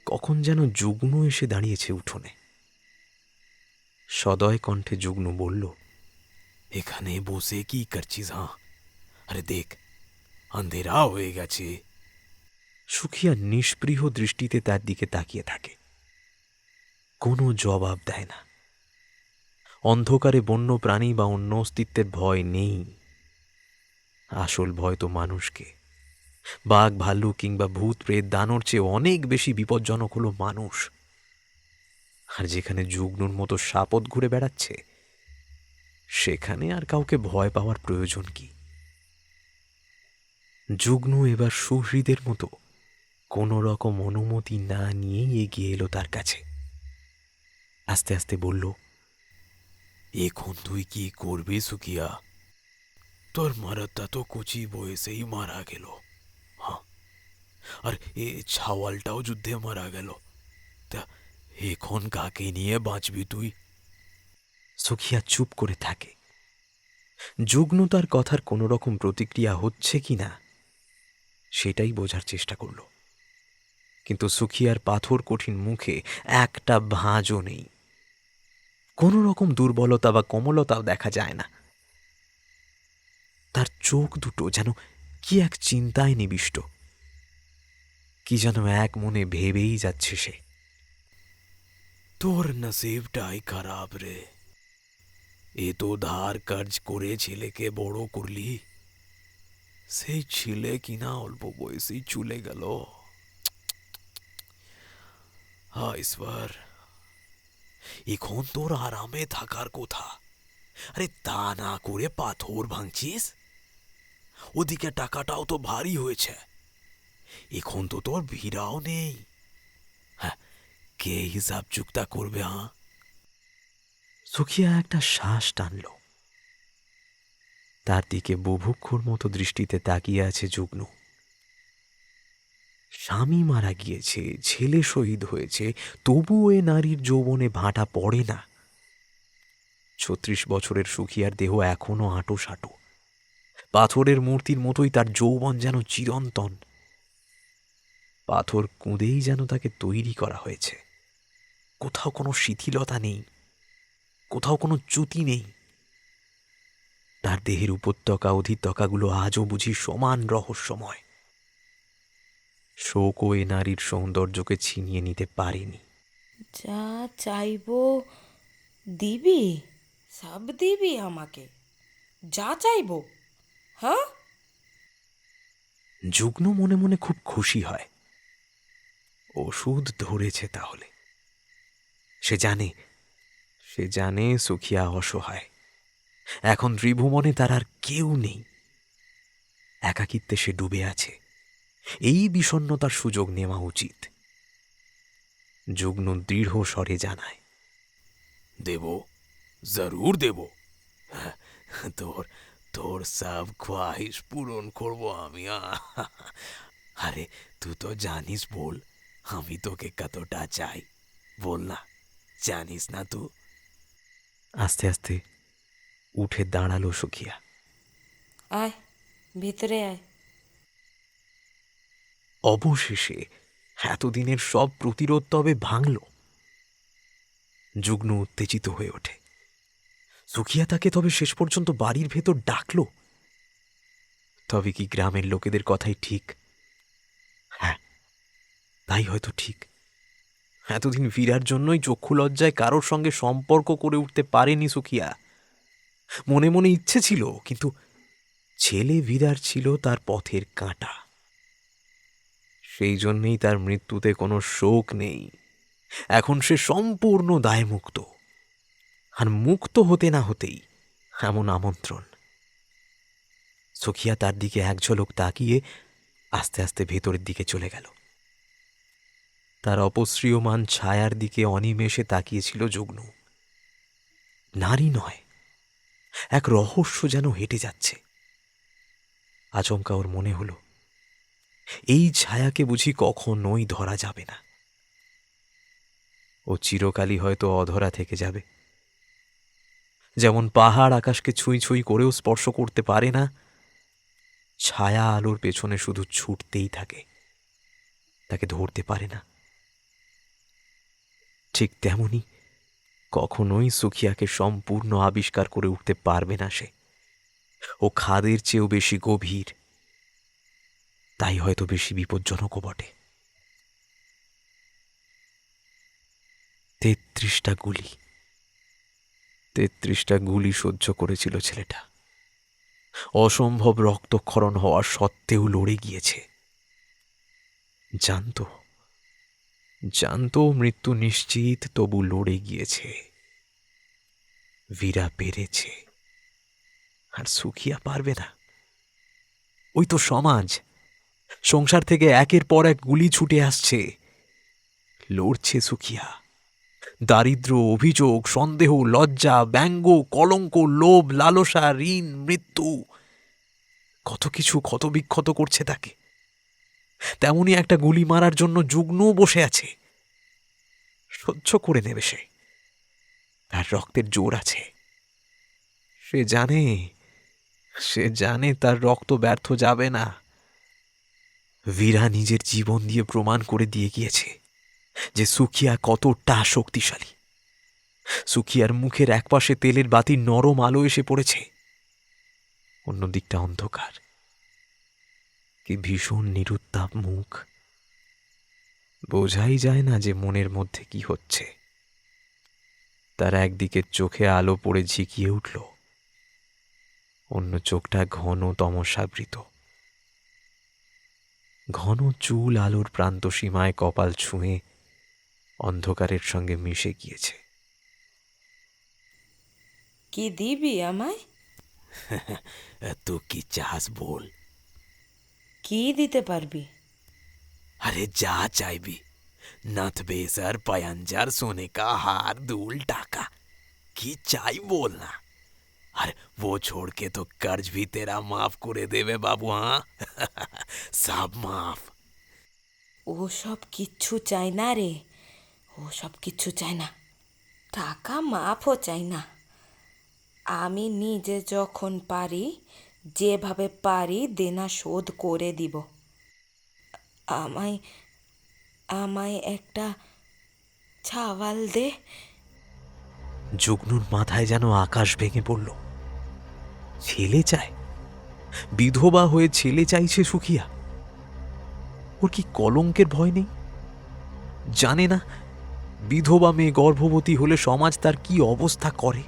Speaker 1: কখন যেন যুগ্নু এসে দাঁড়িয়েছে উঠোনে। সদয় কণ্ঠে যুগ্নু বলল, এখানে বসে কি করছিস? হ্যাঁ, আরে দেখ, আন্ধেরা হয়ে গেছে। সুখিয়া নিষ্পৃহ দৃষ্টিতে তার দিকে তাকিয়ে থাকে, কোনো জবাব দেয় না। অন্ধকারে বন্য প্রাণী বা অন্য অস্তিত্বের ভয় নেই। আসল ভয় তো মানুষকে। বাঘ, ভাল্লুক কিংবা ভূত প্রেত দানর চেয়ে অনেক বেশি বিপজ্জনক হলো মানুষ। আর যেখানে যুগ্নুর মতো সাপদ ঘুরে বেড়াচ্ছে, সেখানে আর কাউকে ভয় পাওয়ার প্রয়োজন কি? যুগ্নু এবার সুহৃদের মতো কোনো রকম অনুমতি না নিয়েই এগিয়ে এলো তার কাছে। আস্তে আস্তে বলল, এখন তুই কি করবি সুখিয়া? তোর মারাটা তো কুচি বয়সেই মারা গেল। হ্যাঁ, আর এ ছাওয়ালটাও যুদ্ধে মারা গেল। তা এখন কাকে নিয়ে বাঁচবি তুই? সুখিয়া চুপ করে থাকে। যুগ্ন তার কথার কোনো রকম প্রতিক্রিয়া হচ্ছে কিনা সেটাই বোঝার চেষ্টা করল, কিন্তু সুখিয়ার পাথর কঠিন মুখে একটা ভাঁজও নেই। কোনো রকম দুর্বলতা বা কোমলতাও দেখা যায় না। তার চোখ দুটো যেন কি এক চিন্তায় নিবিষ্ট, কি যেন এক মনে ভেবেই যাচ্ছে সে। তোর নসিবটাই খারাপ রে, এ তো ধার কার্জ করে ছেলেকে বড় করলি, সেই ছেলে কিনা অল্প বয়সেই চলে গেল। হা ঈশ্বর, এখন তোর আরামে থাকার কথা, আরে তা না করে পাথর ভাঙছিস? ওদিকে টাকাটাও তো ভারী হয়েছে, এখন তো তোর ভিড়াও নেই। হ্যাঁ, কে হিসাব চুক্তা করবে? সুখিয়া একটা শ্বাস টানল। তার দিকে বুভুক্ষুর মতো দৃষ্টিতে তাকিয়ে আছে যুগ্ন। স্বামী মারা গিয়েছে, ছেলে শহীদ হয়েছে, তবুও এ নারীর যৌবনে ভাঁটা পড়ে না। 36 বছরের সুখিয়ার দেহ এখনো আঁটো সাঁটো, পাথরের মূর্তির মতোই তার যৌবন যেন চিরন্তন। পাথর কুঁদেই যেন তাকে তৈরি করা হয়েছে। কোথাও কোনো শিথিলতা নেই, কোথাও কোনো চ্যুতি নেই। তার দেহের উপত্যকা অধিত্যকাগুলো আজও বুঝি সমান রহস্যময়। শোকও এ নারীর সৌন্দর্যকে ছিনিয়ে নিতে পারেনি।
Speaker 5: যা চাইবো দিবি, সব দিবি আমাকে, যা চাইবো। হ্যাঁ,
Speaker 1: যুগ্ন মনে মনে খুব খুশি হয়। ওষুধ ধরেছে তাহলে। সে জানে সুখিয়া অসহায়। এখন ত্রিভুবনে তার আর কেউ নেই। একাকিত্বে সে ডুবে আছে। এই বিষণ্ণতার সুযোগ নেওয়া উচিত। যুগ্ন দৃঢ় স্বরে জানায়, দেব, জরুর দেব। তোর তোর সব খ্বাহিশ পূরণ করব আমি। আরে তুই তো জানিস, বল আমি তোকে কতটা চাই, বল না, জানিস না তুই? আস্তে আস্তে উঠে দাঁড়ালো সুখিয়া।
Speaker 5: আয় ভিতরে আয়।
Speaker 1: অবশেষে এতদিনের সব প্রতিরোধ তবে ভাঙল। যুগ্ন উত্তেজিত হয়ে ওঠে। সুখিয়া তাকে তবে শেষ পর্যন্ত বাড়ির ভেতর ডাকল। তবে কি গ্রামের লোকেদের কথাই ঠিক? হ্যাঁ, তাই হয়তো ঠিক। এতদিন ভিড়ার জন্যই চক্ষু লজ্জায় কারোর সঙ্গে সম্পর্ক করে উঠতে পারেনি সুখিয়া। মনে মনে ইচ্ছে ছিল, কিন্তু ছেলে ভিড়ার ছিল তার পথের কাঁটা। সেই জন্যেই তার মৃত্যুতে কোনো শোক নেই। এখন সে সম্পূর্ণ দায়মুক্ত। আর মুক্ত হতে না হতেই এমন আমন্ত্রণ। সুখিয়া তার দিকে এক ঝলক তাকিয়ে আস্তে আস্তে ভেতরের দিকে চলে গেল। তার অপসৃয়মান ছায়ার দিকে অনিমেষে তাকিয়েছিল যুগ্ন। নারী নয়, এক রহস্য যেন হেঁটে যাচ্ছে। আচমকা ওর মনে হলো, এই ছায়াকে বুঝি কখনোই ধরা যাবে না। ও চিরকালই হয়তো অধরা থেকে যাবে। যেমন পাহাড় আকাশকে ছুঁই ছুঁই করেও স্পর্শ করতে পারে না, ছায়া আলোর পেছনে শুধু ছুটতেই থাকে, তাকে ধরতে পারে না। ঠিক তেমনি কখনোই সুখিয়াকে সম্পূর্ণ আবিষ্কার করে উঠতে পারবে না সে। ও খাদের চেয়েও বেশি গভীর, তাই হয়তো বেশি বিপজ্জনকও বটে। 33টা গুলি, 33টা গুলি সহ্য করেছিল ছেলেটা। অসম্ভব রক্তক্ষরণ হওয়ার সত্ত্বেও লড়ে গিয়েছে। জানতো মৃত্যু নিশ্চিত, তবু লড়ে গিয়েছে। বীরা পেরেছে, আর সুখিয়া পারবে না। ওই তো সমাজ, সংসার থেকে একের পর এক গুলি ছুটে আসছে। লড়ছে সুখিয়া। দারিদ্র্য, অভিযোগ, সন্দেহ, লজ্জা, ব্যঙ্গ, কলঙ্ক, লোভ, লালসা, ঋণ, মৃত্যু, কত কিছু ক্ষতবিক্ষত করছে তাকে। তেমনি একটা গুলি মারার জন্য যুগ্ন বসে আছে। সহ্য করে নেবে সে। তার রক্তের জোর আছে। সে জানে তার রক্ত ব্যর্থ যাবে না। বীরা নিজের জীবন দিয়ে প্রমাণ করে দিয়ে গিয়েছে যে সুখিয়া কতটা শক্তিশালী। সুখিয়ার মুখের একপাশে তেলের বাতির নরম আলো এসে পড়েছে, অন্যদিকটা অন্ধকার। কি ভীষণ নিরুত্তাপ মুখ। বোঝাই যায় না যে মনের মধ্যে কি হচ্ছে। তার একদিকে চোখে আলো পড়ে ঝিকিয়ে উঠল, অন্য চোখটা ঘন তমসাবৃত। ঘন চুল আলোর প্রান্ত সীমায় কপাল ছুঁয়ে অন্ধকারের সঙ্গে মিশে গিয়েছে।
Speaker 5: কি দিবি আমায়?
Speaker 1: তো কি চাস বল।
Speaker 5: কি দিতে পারবি?
Speaker 1: अरे जा चाइबी, नथ बेसर पयंजर सोने का हार दूल टाका की चाय बोलना। अरे वो छोड़ के तो कर्ज भी तेरा माफ करे देवे बाबू। हाँ सब माफ।
Speaker 5: ওসব কিচ্ছু চাই না রে, ওসব কিচ্ছু চাই না, টাকা মাফও চাই না। আমি নিজে যখন পারি, যেভাবে পারি দেনা শোধ করে দিব। আমায় আমায় একটা ছাওয়াল দে।
Speaker 1: যুগ্নুর মাথায় যেন আকাশ ভেঙে পড়ল। ছেলে চায়, বিধবা হয়ে ছেলে চাইছে সুখিয়া। ওর কি কলঙ্কের ভয় নেই? জানে না বিধবা মেয়ে গর্ভবতী হলে সমাজ তার কি অবস্থা করে?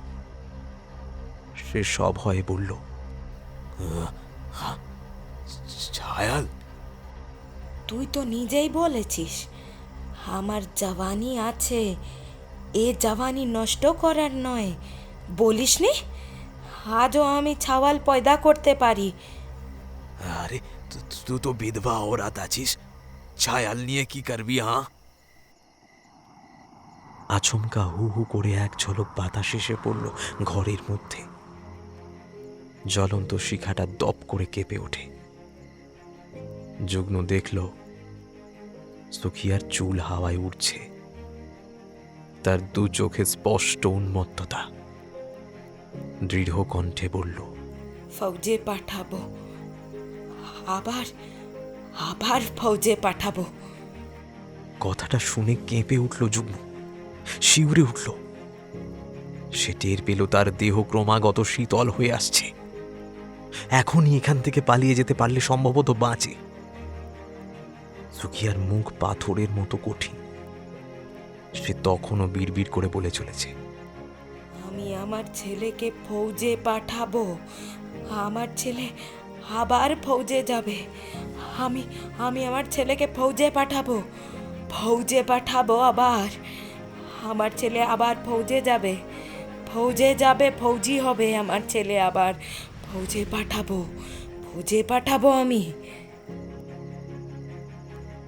Speaker 1: সে সব হয়ে বলল, ছায়াল।
Speaker 5: তুই তো নিজেই বলেছিস আমার জওয়ানি আছে, এ জওয়ানি নষ্ট করার নয়। বলিসনি আজও আমি ছাওয়াল পয়দা করতে পারি।
Speaker 1: আরে তুই তো বিধবা ও রাত আছিস, ছায়াল নিয়ে কি করবি? হ্যাঁ। আচমকা হু হু করে এক ঝলক বাতাস এসে পড়ল ঘরের মধ্যে। জ্বলন্ত শিখাটা দপ করে কেঁপে ওঠে। যুগ্ন দেখল সুখিয়ার চুল হাওয়ায় উঠছে। তার দু চোখে স্পষ্ট উন্মত্ততা। দৃঢ় কণ্ঠে বলল,
Speaker 5: ফৌজে পাঠাবো, আবার আবার ফৌজে পাঠাবো।
Speaker 1: কথাটা শুনে কেঁপে উঠল যুগ্ন, শিউরে উঠল। সে টের পেল তার দেহ ক্রমাগত শীতল হয়ে আসছে। এখনই এখান থেকে পালিয়ে যেতে পারলে সম্ভবত বাঁচে। সুখিয়ার মুখ পাথরের মতো কঠিন। সে তখনও বিড়বিড় করে বলে চলেছে,
Speaker 5: আমি আমার ছেলেকে ফৌজে পাঠাবো, আমার ছেলে আবার ফৌজে যাবে। আমি আমি আমার ছেলেকে ফৌজে পাঠাবো, ফৌজে পাঠাবো আবার। আমার ছেলে আবার ফৌজে যাবে, ফৌজে যাবে, ফৌজি হবে আমার ছেলে আবার। ফৌজে পাঠাবো, ফৌজে পাঠাবো আমি।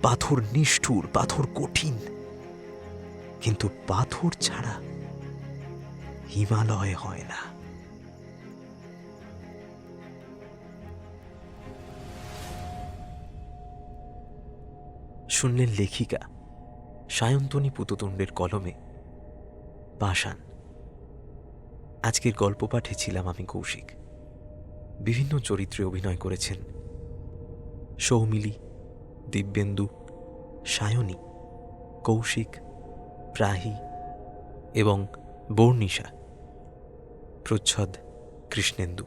Speaker 1: পাথর নিষ্ঠুর, পাথর কঠিন, কিন্তু পাথর ছাড়া হিমালয় হয় না। শুনলেন লেখিকা সায়ন্তনী পুততুণ্ডের কলমে পাষাণ। আজকের গল্প পাঠে ছিলাম আমি কৌশিক। বিভিন্ন চরিত্রে অভিনয় করেছেন সৌমিলি, দিব্যেন্দু, সায়নী, কৌশিক, প্রাহি এবং বর্ণিশা। প্রচ্ছদ কৃষ্ণেন্দু।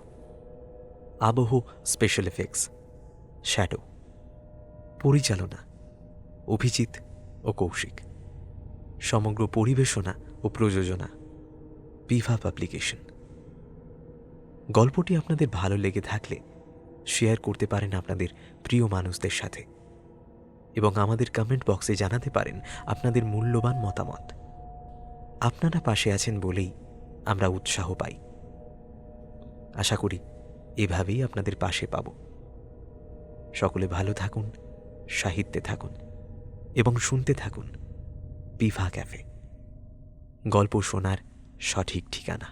Speaker 1: আবহ স্পেশাল এফেক্টস শ্যাডো। পরিচালনা অভিজিৎ ও কৌশিক। সমগ্র পরিবেশনা ও প্রযোজনা বিভা পাবলিকেশন। গল্পটি আপনাদের ভালো লেগে থাকলে শেয়ার করতে পারেন আপনাদের প্রিয় মানুষদের সাথে এবং আমাদের কমেন্ট বক্সে জানাতে পারেন আপনাদের মূল্যবান মতামত। আপনারা পাশে আছেন বলেই আমরা উৎসাহ পাই। আশা করি এভাবেই আপনাদের পাশে পাব। সকলে ভালো থাকুন, সাহিত্যে থাকুন এবং শুনতে থাকুন বিভা ক্যাফে, গল্প শোনার সঠিক ঠিকানা।